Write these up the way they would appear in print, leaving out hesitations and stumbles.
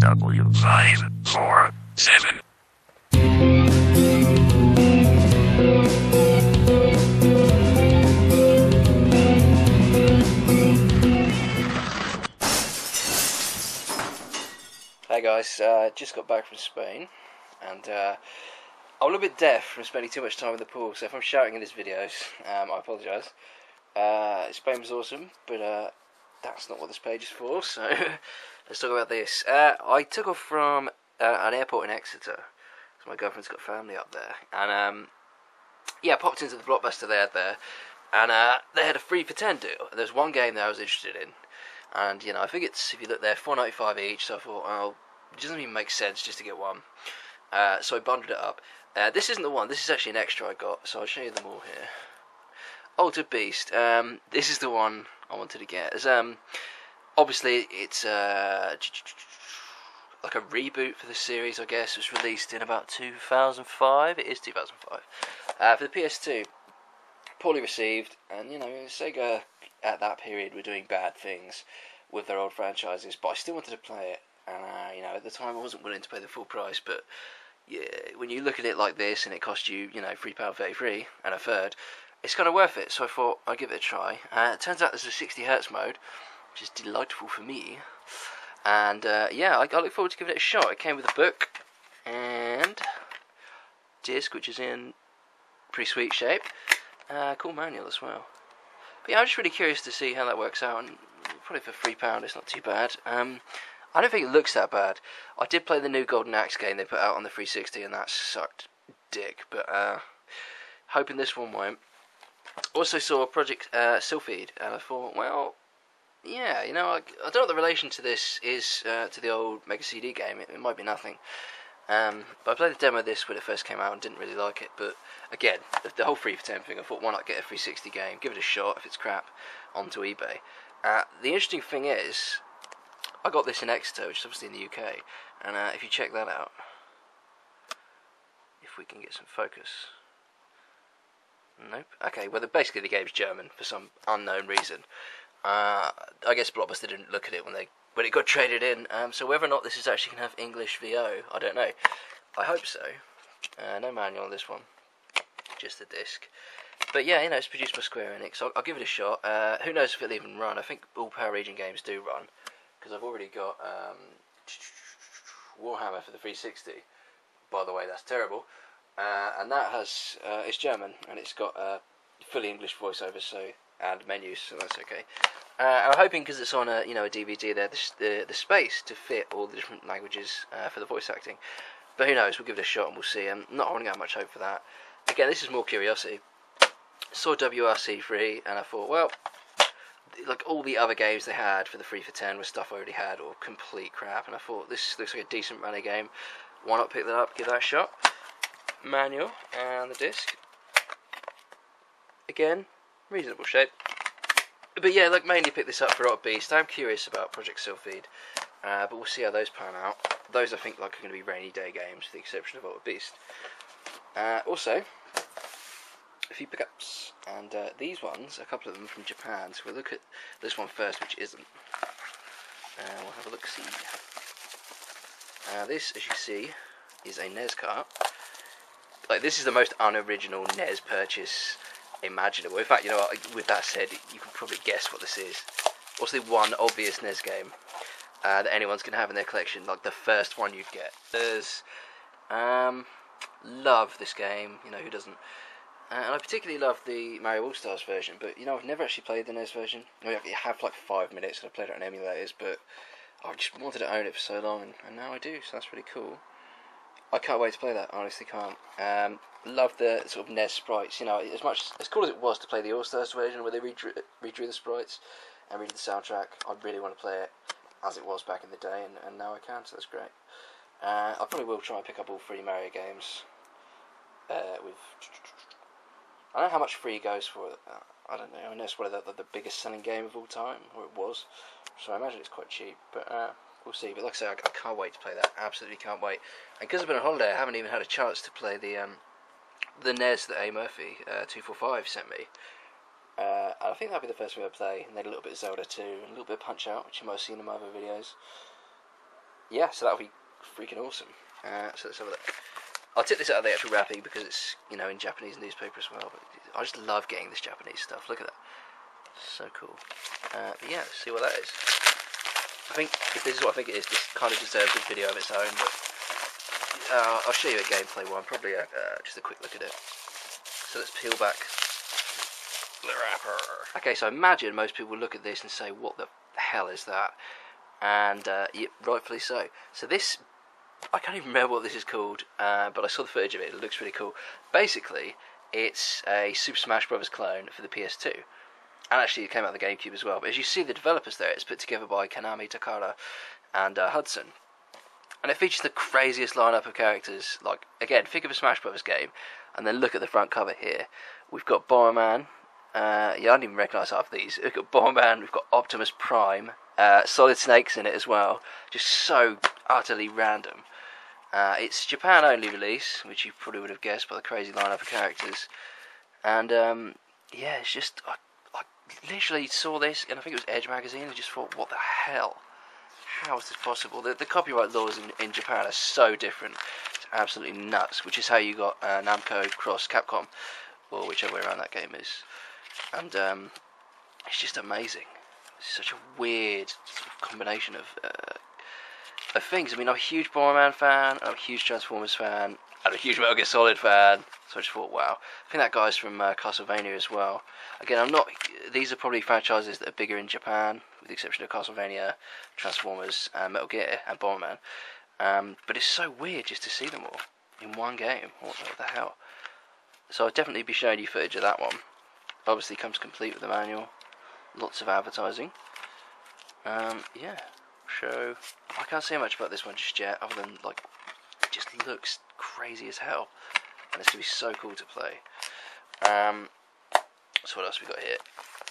SW547. Hey guys, just got back from Spain, and I'm a little bit deaf from spending too much time in the pool, so if I'm shouting in these videos, I apologise. Spain was awesome, but that's not what this page is for, so let's talk about this. I took off from an airport in Exeter, so my girlfriend's got family up there, and yeah, popped into the Blockbuster there, and they had a 3 for 10 deal. There's one game that I was interested in, and, you know, I think it's, if you look there, $4.95 each, so I thought, oh, it doesn't even make sense just to get one. So I bundled it up. This isn't the one, this is actually an extra I got, so I'll show you them all here. Altered Beast, this is the one I wanted to get. As, obviously, it's like a reboot for the series, I guess. It was released in about 2005, it is 2005, for the PS2. Poorly received, and, you know, Sega at that period were doing bad things with their old franchises, but I still wanted to play it, and, you know, at the time I wasn't willing to pay the full price, but yeah, when you look at it like this, and it cost you, you know, £3.33 and a third, it's kind of worth it, so I thought I'd give it a try. It turns out there's a 60Hz mode, which is delightful for me, and, yeah, I look forward to giving it a shot. It came with a book, and disc, which is in pretty sweet shape. Cool manual as well. But yeah, I'm just really curious to see how that works out, and probably for £3 it's not too bad. I don't think it looks that bad. I did play the new Golden Axe game they put out on the 360, and that sucked dick, but hoping this one won't. Also saw Project Sylphied, and I thought, well, yeah, you know, I don't know what the relation to this is to the old Mega CD game. It might be nothing. But I played the demo of this when it first came out and didn't really like it, but again, the whole 3 for 10 thing, I thought, why not get a 360 game, give it a shot, if it's crap, onto eBay. The interesting thing is, I got this in Exeter, which is obviously in the UK, and if you check that out, if we can get some focus. Nope. Okay, well, basically the game's German for some unknown reason. I guess Blockbuster didn't look at it when it got traded in, so whether or not this is actually going to have English VO, I don't know. I hope so. No manual on this one, just the disc. But yeah, you know, it's produced by Square Enix, so I'll give it a shot. Who knows if it'll even run. I think all Power Region games do run, because I've already got Warhammer for the 360. By the way, that's terrible. And that has, it's German, and it's got fully English voiceover, and menus, so that's okay. I'm hoping, because it's on a DVD there, the space to fit all the different languages for the voice acting. But who knows? We'll give it a shot and we'll see. I'm not holding out much hope for that. Again, this is more curiosity. Saw WRC3 and I thought, well, like all the other games they had for the 3 for 10 was stuff I already had, or complete crap. And I thought, this looks like a decent running game. Why not pick that up? Give that a shot. Manual and the disc. Again, reasonable shape. But yeah, like, mainly pick this up for Altered Beast. I'm curious about Project Sylphied, but we'll see how those pan out. Those I think like are going to be rainy day games, with the exception of Altered Beast. Also, a few pickups, and these ones, a couple of them from Japan. So we'll look at this one first, which isn't. We'll have a look see. This, as you see, is a NES cart. Like, this is the most unoriginal NES purchase imaginable. In fact, you know what, with that said, you can probably guess what this is. What's the one obvious NES game that anyone's going to have in their collection? Like, the first one you'd get. There's, love this game, you know, who doesn't? And I particularly love the Mario All-Stars version, but, you know, I've never actually played the NES version. I mean, I have like 5 minutes and I played it on emulators, but I just wanted to own it for so long, and now I do, so that's really cool. I can't wait to play that, I honestly can't. Love the sort of NES sprites, you know, as cool as it was to play the All-Stars version where they redrew the sprites and redid the soundtrack. I really want to play it as it was back in the day, and now I can, so that's great. I probably will try and pick up all 3 Mario games with... I don't know how much free goes for it. I don't know, I know it's one of the biggest selling game of all time, or it was, so I imagine it's quite cheap, but we'll see. But like I say, I can't wait to play that, absolutely can't wait. And because I've been on holiday, I haven't even had a chance to play the NES that A. Murphy 245 sent me. And I think that'll be the first one I play, and then a little bit of Zelda 2, and a little bit of Punch-Out, which you might have seen in my other videos. yeah, so that'll be freaking awesome. So let's have a look. I'll take this out of the actual wrapping because it's, you know, in Japanese newspaper as well. But I just love getting this Japanese stuff. Look at that. So cool. But yeah, let's see what that is. I think, if this is what I think it is, this kind of deserves a video of its own. But I'll show you a gameplay one, probably just a quick look at it. So let's peel back the wrapper. Okay, so imagine most people will look at this and say, what the hell is that? And yeah, rightfully so. So this, I can't even remember what this is called, but I saw the footage of it. It looks really cool. Basically, it's a Super Smash Bros. Clone for the PS2. And actually, it came out of the GameCube as well. But as you see the developers there, it's put together by Konami, Takara, and Hudson. And it features the craziest lineup of characters. Like, again, think of a Smash Bros. Game, and then look at the front cover here. We've got Bomberman. Yeah, I don't even recognise half of these. We've got Bomberman, we've got Optimus Prime. Solid Snake's in it as well. Just so utterly random. It's Japan only release, which you probably would have guessed by the crazy lineup of characters. And yeah, it's just I literally saw this, and I think it was Edge magazine, and just thought, what the hell? How is this possible? The copyright laws in Japan are so different. It's absolutely nuts. Which is how you got Namco cross Capcom, or whichever way around that game is. And it's just amazing. It's such a weird sort of combination of things. I mean, I'm a huge Bomberman fan, I'm a huge Transformers fan, I'm a huge Metal Gear Solid fan, so I just thought, wow. I think that guy's from Castlevania as well. Again, these are probably franchises that are bigger in Japan, with the exception of Castlevania, Transformers, Metal Gear, and Bomberman. But it's so weird just to see them all in one game. What the hell? So I'll definitely be showing you footage of that one. Obviously comes complete with the manual, lots of advertising. Yeah, so I can't say much about this one just yet, other than, like, it just looks crazy as hell, and it's going to be so cool to play. So what else we got here?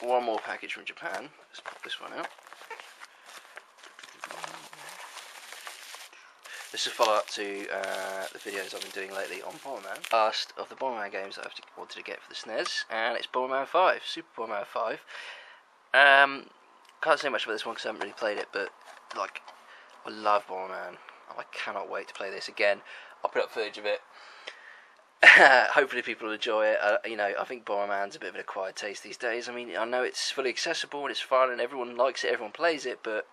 One more package from Japan. Let's pop this one out. This is a follow-up to the videos I've been doing lately on Bomberman. Last of the Bomberman games that I wanted to get for the SNES, and it's Bomberman 5, Super Bomberman 5. Can't say much about this one because I haven't really played it, but, like, I love Bomberman. I cannot wait to play this again. I'll put up footage of it. Hopefully people will enjoy it. You know, I think Bomberman's a bit of an acquired taste these days. I mean, I know it's fully accessible and it's fun and everyone likes it, everyone plays it, but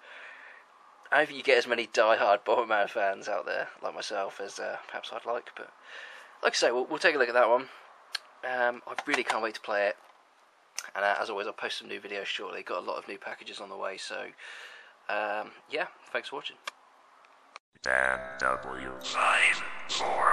I don't think you get as many die-hard Bomberman fans out there, like myself, as perhaps I'd like. But like I say, we'll take a look at that one. I really can't wait to play it. And as always, I'll post some new videos shortly. Got a lot of new packages on the way, so yeah, thanks for watching. Dan W. 5, 4.